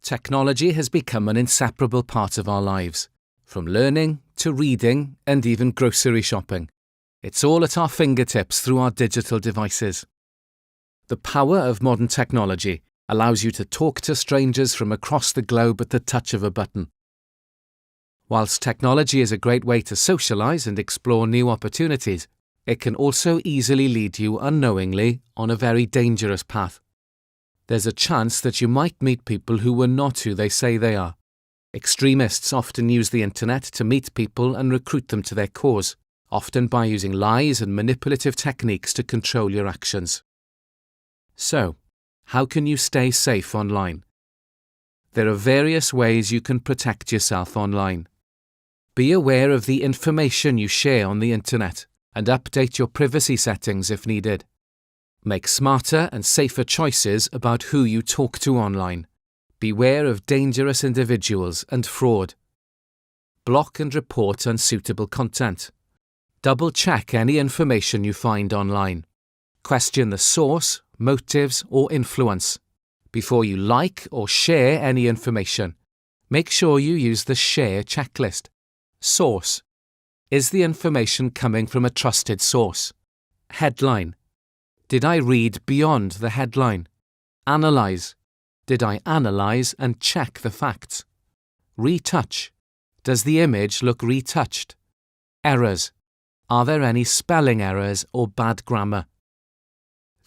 Technology has become an inseparable part of our lives, from learning to reading and even grocery shopping. It's all at our fingertips through our digital devices. The power of modern technology allows you to talk to strangers from across the globe at the touch of a button. Whilst technology is a great way to socialize and explore new opportunities, it can also easily lead you unknowingly on a very dangerous path. There's a chance that you might meet people who were not who they say they are. Extremists often use the internet to meet people and recruit them to their cause, often by using lies and manipulative techniques to control your actions. So, how can you stay safe online? There are various ways you can protect yourself online. Be aware of the information you share on the internet and update your privacy settings if needed. Make smarter and safer choices about who you talk to online. Beware of dangerous individuals and fraud. Block and report unsuitable content. Double-check any information you find online. Question the source, motives, or influence. Before you like or share any information, make sure you use the share checklist. Source. Is the information coming from a trusted source? Headline. Did I read beyond the headline? Analyze. Did I analyze and check the facts? Retouch. Does the image look retouched? Errors. Are there any spelling errors or bad grammar?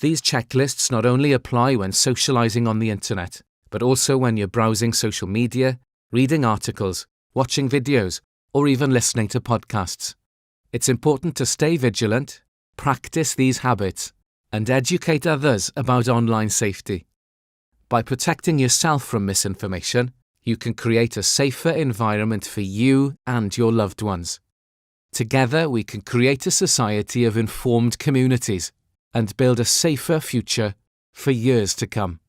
These checklists not only apply when socializing on the internet, but also when you're browsing social media, reading articles, watching videos, or even listening to podcasts. It's important to stay vigilant, practice these habits, and educate others about online safety. By protecting yourself from misinformation, you can create a safer environment for you and your loved ones. Together, we can create a society of informed communities and build a safer future for years to come.